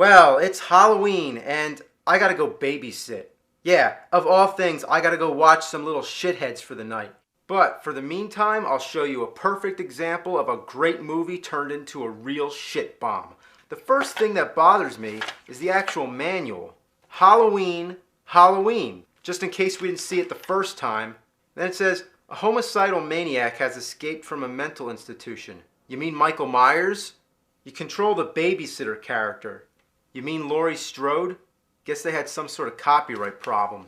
Well, it's Halloween and I gotta go babysit. Yeah, of all things, I gotta go watch some little shitheads for the night. But for the meantime, I'll show you a perfect example of a great movie turned into a real shit bomb. The first thing that bothers me is the actual manual. Halloween, Halloween. Just in case we didn't see it the first time. Then it says, a homicidal maniac has escaped from a mental institution. You mean Michael Myers? You control the babysitter character. You mean Laurie Strode? Guess they had some sort of copyright problem.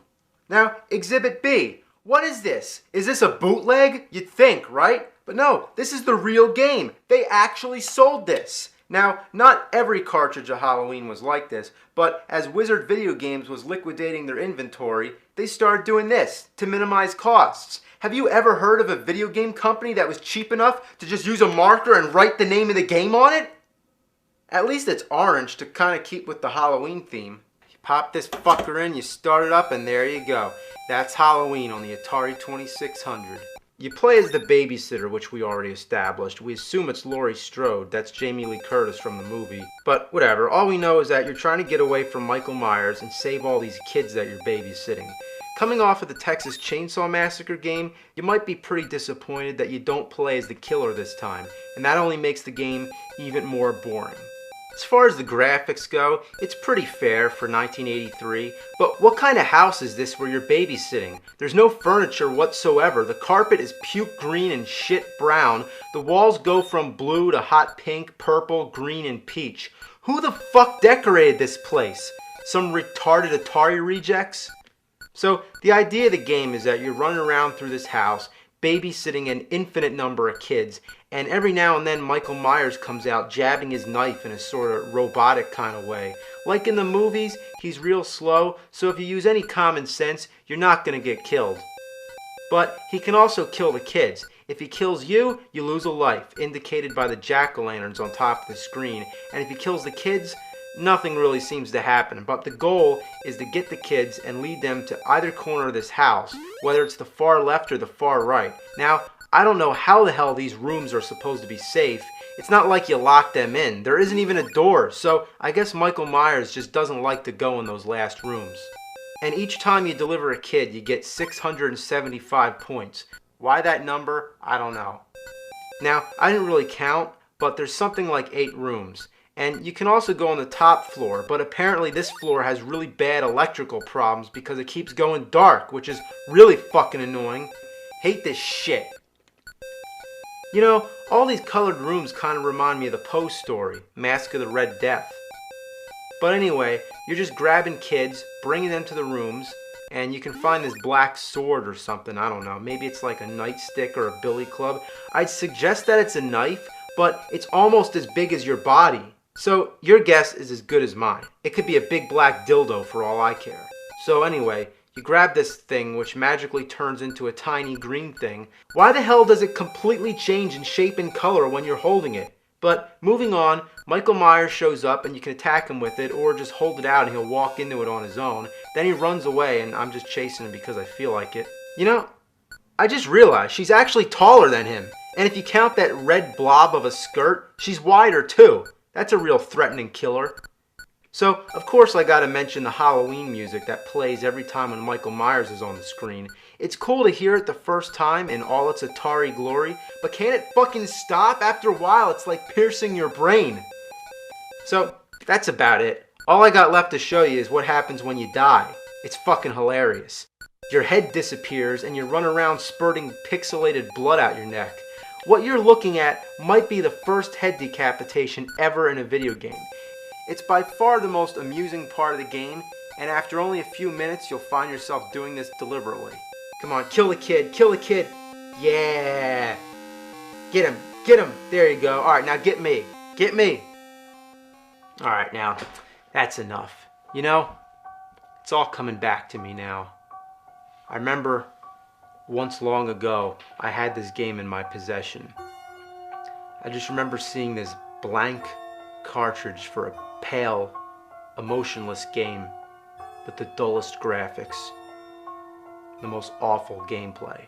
Now, Exhibit B. What is this? Is this a bootleg? You'd think, right? But no, this is the real game. They actually sold this. Now, not every cartridge of Halloween was like this, but as Wizard Video Games was liquidating their inventory, they started doing this to minimize costs. Have you ever heard of a video game company that was cheap enough to just use a marker and write the name of the game on it? At least it's orange to kind of keep with the Halloween theme. You pop this fucker in, you start it up, and there you go. That's Halloween on the Atari 2600. You play as the babysitter, which we already established. We assume it's Laurie Strode. That's Jamie Lee Curtis from the movie. But whatever, all we know is that you're trying to get away from Michael Myers and save all these kids that you're babysitting. Coming off of the Texas Chainsaw Massacre game, you might be pretty disappointed that you don't play as the killer this time, and that only makes the game even more boring. As far as the graphics go, it's pretty fair for 1983, but what kind of house is this where you're babysitting? There's no furniture whatsoever, the carpet is puke green and shit brown, the walls go from blue to hot pink, purple, green, and peach. Who the fuck decorated this place? Some retarded Atari rejects? So, the idea of the game is that you're running around through this house, babysitting an infinite number of kids, and every now and then Michael Myers comes out jabbing his knife in a sort of robotic kind of way. Like in the movies, he's real slow, so if you use any common sense, you're not going to get killed. But he can also kill the kids. If he kills you, you lose a life, indicated by the jack-o'-lanterns on top of the screen, and if he kills the kids, nothing really seems to happen, but the goal is to get the kids and lead them to either corner of this house, whether it's the far left or the far right. Now, I don't know how the hell these rooms are supposed to be safe. It's not like you lock them in. There isn't even a door, so I guess Michael Myers just doesn't like to go in those last rooms. And each time you deliver a kid, you get 675 points. Why that number? I don't know. Now, I didn't really count, but there's something like 8 rooms. And you can also go on the top floor, but apparently this floor has really bad electrical problems because it keeps going dark, which is really fucking annoying. Hate this shit. You know, all these colored rooms kind of remind me of the Poe story, Mask of the Red Death. But anyway, you're just grabbing kids, bringing them to the rooms, and you can find this black sword or something, I don't know. Maybe it's like a nightstick or a billy club. I'd suggest that it's a knife, but it's almost as big as your body. So your guess is as good as mine. It could be a big black dildo for all I care. So anyway, you grab this thing which magically turns into a tiny green thing. Why the hell does it completely change in shape and color when you're holding it? But moving on, Michael Myers shows up and you can attack him with it or just hold it out and he'll walk into it on his own. Then he runs away and I'm just chasing him because I feel like it. You know, I just realized she's actually taller than him. And if you count that red blob of a skirt, she's wider too. That's a real threatening killer. So, of course I gotta mention the Halloween music that plays every time when Michael Myers is on the screen. It's cool to hear it the first time in all its Atari glory, but can't it fucking stop? After a while, it's like piercing your brain. So, that's about it. All I got left to show you is what happens when you die. It's fucking hilarious. Your head disappears and you run around spurting pixelated blood out your neck. What you're looking at might be the first head decapitation ever in a video game. It's by far the most amusing part of the game, and after only a few minutes, you'll find yourself doing this deliberately. Come on, kill the kid, kill the kid. Yeah. Get him, there you go. Alright, now get me, get me. Alright, now, that's enough. You know, it's all coming back to me now. I remember once long ago, I had this game in my possession. I just remember seeing this blank cartridge for a pale, emotionless game with the dullest graphics, the most awful gameplay.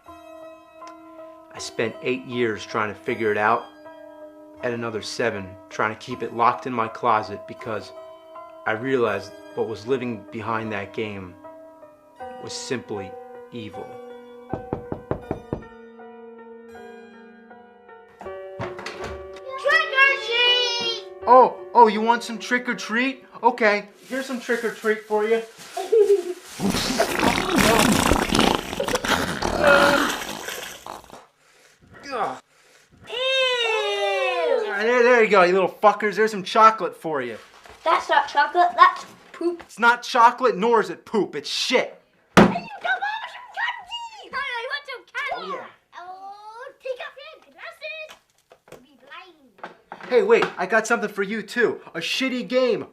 I spent 8 years trying to figure it out, and another 7 trying to keep it locked in my closet because I realized what was living behind that game was simply evil. Trick or treat! Oh, you want some trick or treat? Okay, here's some trick or treat for you. There you go, you little fuckers. There's some chocolate for you. That's not chocolate, that's poop. It's not chocolate, nor is it poop. It's shit. Hey, you come on with some candy! I want some candy! Oh, yeah. Oh, take off your glasses. You'll be blind. Hey, wait, I got something for you too. A shitty game.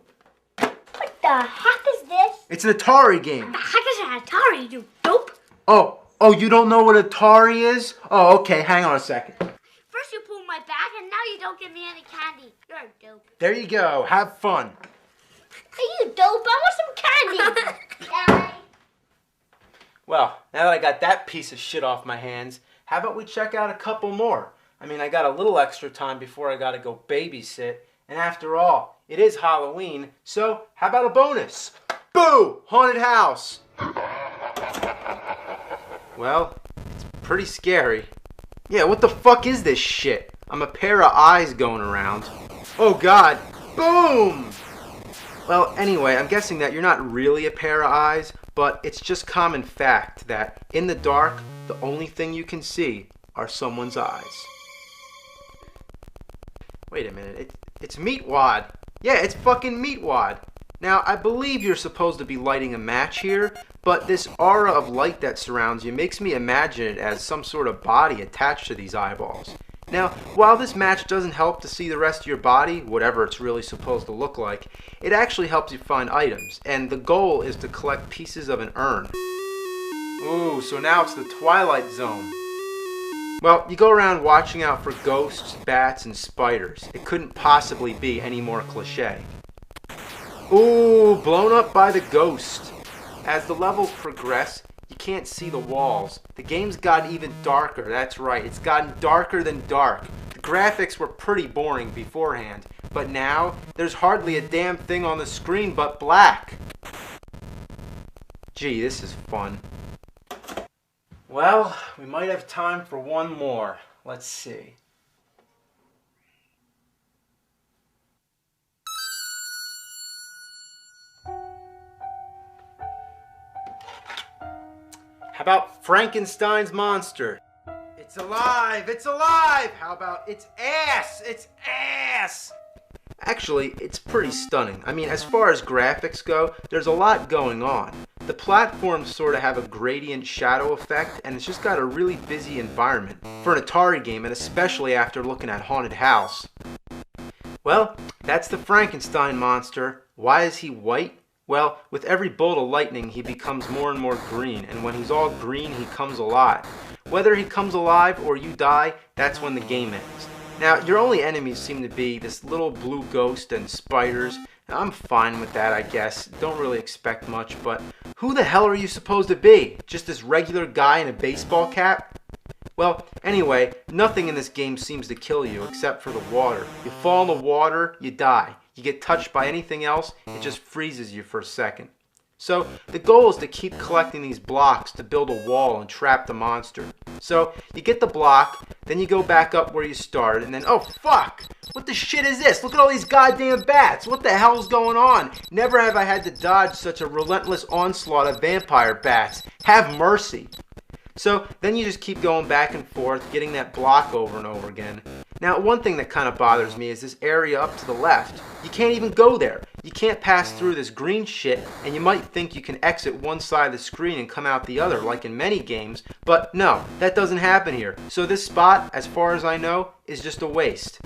What the heck is this? It's an Atari game. The heck is an Atari, you dope? Oh, you don't know what Atari is? Oh, okay, hang on a second. First you pull my back and now you don't give me any candy. You're a dope. There you go, have fun. Hey, you dope, I want some candy. Well, now that I got that piece of shit off my hands, how about we check out a couple more? I mean, I got a little extra time before I gotta go babysit, and after all, it is Halloween, so how about a bonus? Boo! Haunted house! Well, it's pretty scary. Yeah, what the fuck is this shit? I'm a pair of eyes going around. Oh god! Boom! Well, anyway, I'm guessing that you're not really a pair of eyes, but it's just common fact that in the dark, the only thing you can see are someone's eyes. Wait a minute, it's Meatwad. Yeah, it's fucking Meatwad. Now, I believe you're supposed to be lighting a match here, but this aura of light that surrounds you makes me imagine it as some sort of body attached to these eyeballs. Now, while this match doesn't help to see the rest of your body, whatever it's really supposed to look like, it actually helps you find items, and the goal is to collect pieces of an urn. Ooh, so now it's the Twilight Zone. Well, you go around watching out for ghosts, bats, and spiders. It couldn't possibly be any more cliche. Ooh, blown up by the ghost. As the levels progress, you can't see the walls. The game's gotten even darker, that's right. It's gotten darker than dark. The graphics were pretty boring beforehand, but now there's hardly a damn thing on the screen but black. Gee, this is fun. Well, we might have time for one more. Let's see. How about Frankenstein's monster? It's alive! It's alive! How about it's ass? It's ass! Actually, it's pretty stunning. I mean, as far as graphics go, there's a lot going on. The platforms sort of have a gradient shadow effect, and it's just got a really busy environment for an Atari game, and especially after looking at Haunted House. Well, that's the Frankenstein monster. Why is he white? Well, with every bolt of lightning, he becomes more and more green, and when he's all green, he comes alive. Whether he comes alive or you die, that's when the game ends. Now, your only enemies seem to be this little blue ghost and spiders. Now, I'm fine with that, I guess. Don't really expect much, but who the hell are you supposed to be? Just this regular guy in a baseball cap? Well, anyway, nothing in this game seems to kill you except for the water. You fall in the water, you die. You get touched by anything else, it just freezes you for a second. So the goal is to keep collecting these blocks to build a wall and trap the monster. So you get the block, then you go back up where you started, and then, oh fuck! What the shit is this? Look at all these goddamn bats! What the hell's going on? Never have I had to dodge such a relentless onslaught of vampire bats. Have mercy! So then you just keep going back and forth, getting that block over and over again. Now, one thing that kind of bothers me is this area up to the left. You can't even go there. You can't pass through this green shit, and you might think you can exit one side of the screen and come out the other, like in many games, but no, that doesn't happen here. So this spot, as far as I know, is just a waste.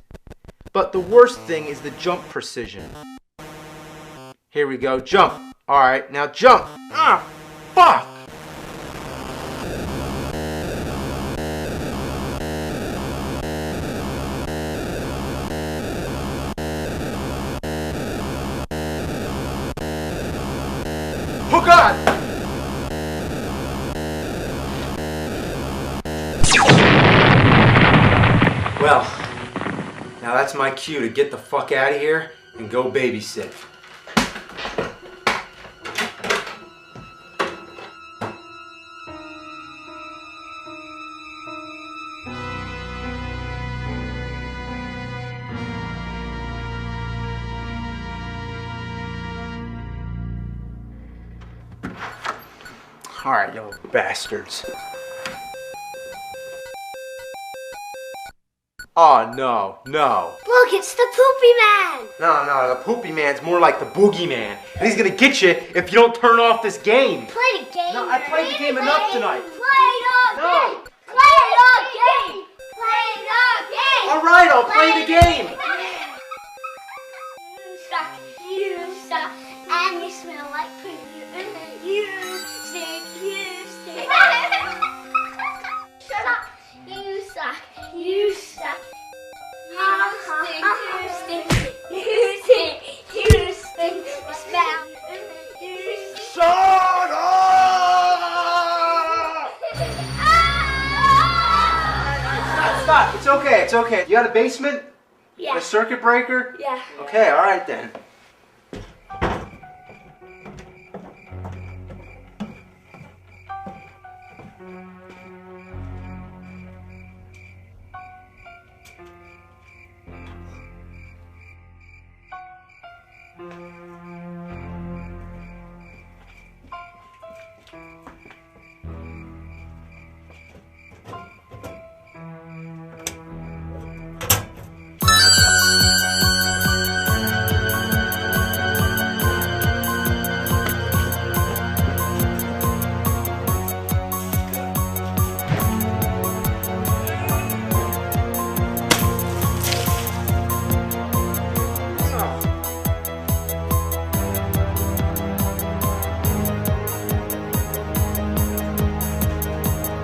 But the worst thing is the jump precision. Here we go, jump. Alright, now jump. Ah, fuck! Oh God! Well, now that's my cue to get the fuck out of here and go babysit. Alright, you little bastards. Oh, no. Look, it's the Poopy Man. No, the Poopy Man's more like the Boogeyman. And he's gonna get you if you don't turn off this game. Play the game. No, I played the game enough tonight. Play the game. Play the game. Play the game. Alright, I'll play the game. You suck, and you smell like poo. You stink. Shut up. You suck. You stink. You stink. You smell. Shut up! Stop. It's okay. You got a basement? Yeah. A circuit breaker? Yeah. Okay, alright then.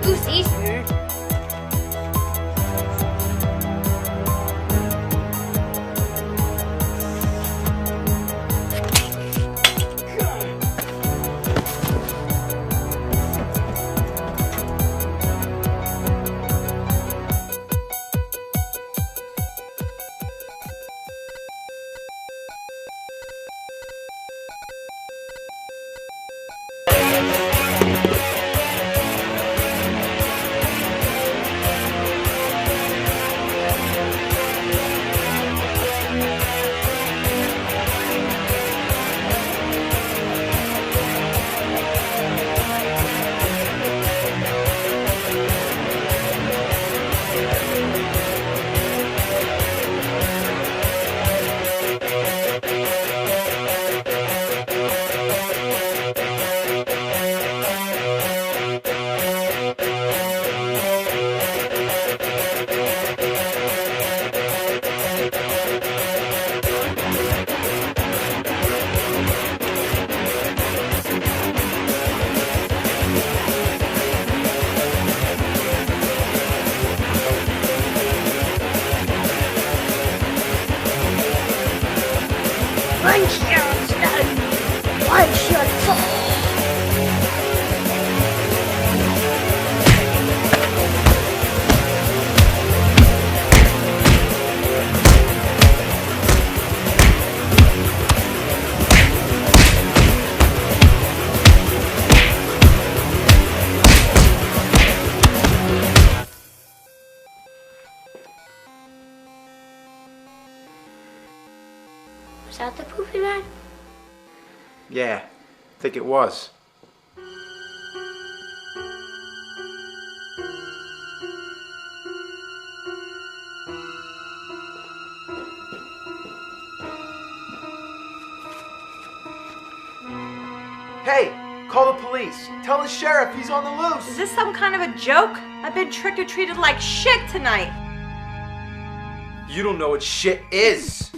Who's easier? One shot stone, one shot fall. Was that the Poopy Man? Yeah, I think it was. Hey, call the police. Tell the sheriff he's on the loose. Is this some kind of a joke? I've been trick-or-treated like shit tonight. You don't know what shit is.